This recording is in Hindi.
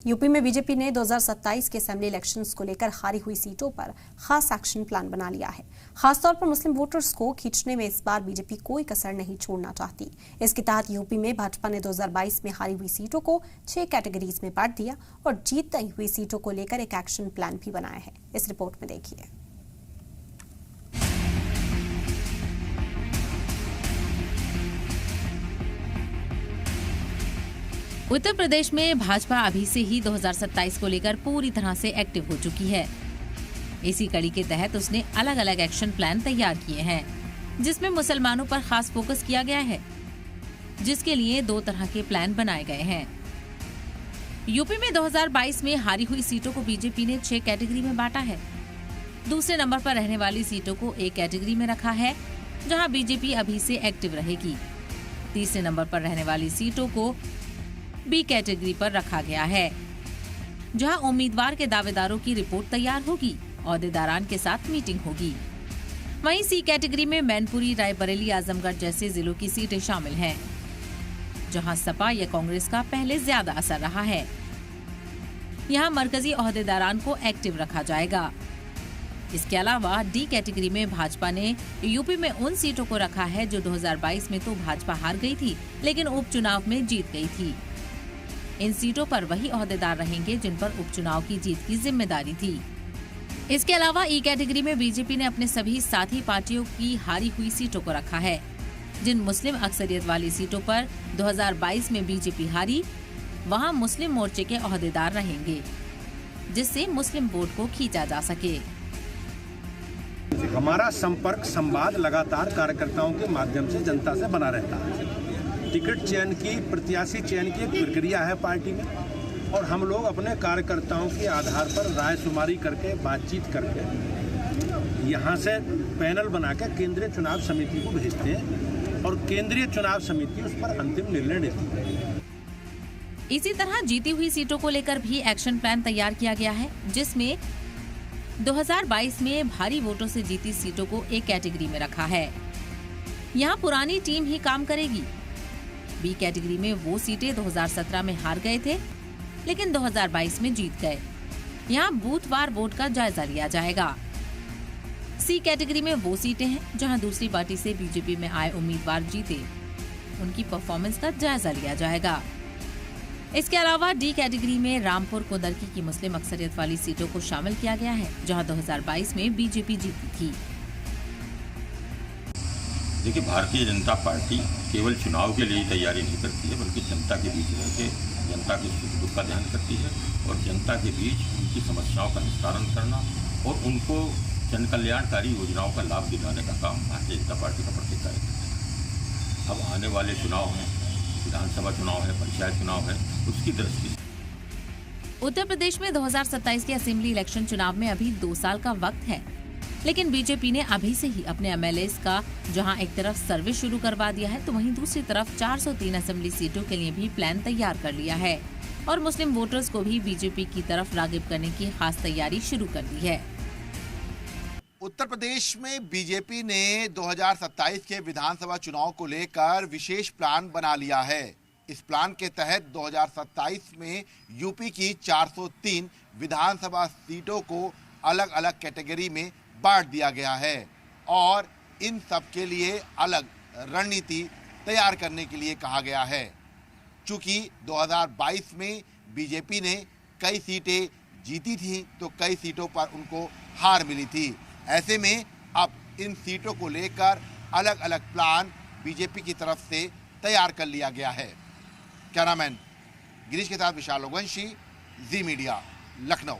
यूपी में बीजेपी ने 2027 के असेंबली इलेक्शंस को लेकर हारी हुई सीटों पर खास एक्शन प्लान बना लिया है। खासतौर पर मुस्लिम वोटर्स को खींचने में इस बार बीजेपी कोई कसर नहीं छोड़ना चाहती। इसके तहत यूपी में भाजपा ने 2022 में हारी हुई सीटों को 6 कैटेगरीज में बांट दिया और जीती हुई सीटों को लेकर एक एक्शन प्लान भी बनाया है। इस रिपोर्ट में देखिए। उत्तर प्रदेश में भाजपा अभी से ही 2027 को लेकर पूरी तरह से एक्टिव हो चुकी है। इसी कड़ी के तहत उसने अलग अलग एक्शन प्लान तैयार किए हैं, जिसमें मुसलमानों पर खास फोकस किया गया है, जिसके लिए 2 तरह के प्लान बनाए गए हैं। यूपी में 2022 में हारी हुई सीटों को बीजेपी ने 6 कैटेगरी में बांटा है। दूसरे नंबर पर रहने वाली सीटों को एक कैटेगरी में रखा है, जहां बीजेपी अभी से एक्टिव रहेगी। तीसरे नंबर पर रहने वाली सीटों को बी कैटेगरी पर रखा गया है, जहां उम्मीदवार के दावेदारों की रिपोर्ट तैयार होगी, ओहदेदारान के साथ मीटिंग होगी। वहीं सी कैटेगरी में मैनपुरी, रायबरेली, आजमगढ़ जैसे जिलों की सीटें शामिल हैं, जहां सपा या कांग्रेस का पहले ज्यादा असर रहा है। यहां मरकजी ओहदेदारान को एक्टिव रखा जाएगा। इसके अलावा डी कैटेगरी में भाजपा ने यूपी में उन सीटों को रखा है जो 2022 में तो भाजपा हार गई थी, लेकिन उपचुनाव में जीत गई थी। इन सीटों पर वही ओहदेदार रहेंगे जिन पर उपचुनाव की जीत की जिम्मेदारी थी। इसके अलावा ई कैटेगरी में बीजेपी ने अपने सभी साथी पार्टियों की हारी हुई सीटों को रखा है। जिन मुस्लिम अक्सरियत वाली सीटों पर 2022 में बीजेपी हारी, वहां मुस्लिम मोर्चे के ओहदेदार रहेंगे, जिससे मुस्लिम वोट को खींचा जा सके। हमारा संपर्क संवाद लगातार कार्यकर्ताओं के माध्यम से जनता से बना रहता है। टिकट चयन की, प्रत्याशी चयन की एक प्रक्रिया है पार्टी में, और हम लोग अपने कार्यकर्ताओं के आधार पर राय शुमारी करके, बातचीत करके यहाँ से पैनल बनाकर केंद्रीय चुनाव समिति को भेजते हैं और केंद्रीय चुनाव समिति उस पर अंतिम निर्णय लेती है। इसी तरह जीती हुई सीटों को लेकर भी एक्शन प्लान तैयार किया गया है, जिसमें 2022 में भारी वोटों से जीती सीटों को एक कैटेगरी में रखा है। यहाँ पुरानी टीम ही काम करेगी। बी कैटेगरी में वो सीटें 2017 में हार गए थे, लेकिन 2022 में जीत गए। यहाँ बूथवार वोट का जायजा लिया जाएगा। सी कैटेगरी में वो सीटें हैं जहां दूसरी पार्टी से बीजेपी में आए उम्मीदवार जीते, उनकी परफॉर्मेंस का जायजा लिया जाएगा। इसके अलावा डी कैटेगरी में रामपुर, कुंदरकी की मुस्लिम अक्सरियत वाली सीटों को शामिल किया गया है, जहां 2022 में बीजेपी जीती थी। देखिए, भारतीय जनता पार्टी केवल चुनाव के लिए तैयारी नहीं करती है, बल्कि जनता के बीच रह के जनता के सुख दुख का ध्यान करती है और जनता के बीच उनकी समस्याओं का निस्तारण करना और उनको जन कल्याणकारी योजनाओं का लाभ दिलाने का काम भारतीय जनता पार्टी का प्रत्येक कार्यकर्ता है। अब आने वाले चुनाव हैं, विधानसभा चुनाव है, पंचायत चुनाव है, उसकी दृष्टि से उत्तर प्रदेश में 2027 के असेंबली इलेक्शन चुनाव में अभी 2 साल का वक्त है, लेकिन बीजेपी ने अभी से ही अपने एमएलएस का जहां एक तरफ सर्वे शुरू करवा दिया है, तो वहीं दूसरी तरफ 403 असेंबली सीटों के लिए भी प्लान तैयार कर लिया है और मुस्लिम वोटर्स को भी बीजेपी की तरफ रागिब करने की खास तैयारी शुरू कर दी है। उत्तर प्रदेश में बीजेपी ने 2027 के विधानसभा चुनाव को लेकर विशेष प्लान बना लिया है। इस प्लान के तहत 2027 में यूपी की 403 विधानसभा सीटों को अलग अलग कैटेगरी में बांट दिया गया है और इन सब के लिए अलग रणनीति तैयार करने के लिए कहा गया है। चूंकि 2022 में बीजेपी ने कई सीटें जीती थी, तो कई सीटों पर उनको हार मिली थी। ऐसे में अब इन सीटों को लेकर अलग अलग प्लान बीजेपी की तरफ से तैयार कर लिया गया है। कैमरामैन गिरीश के साथ विशाल लोगवंशी, जी मीडिया, लखनऊ।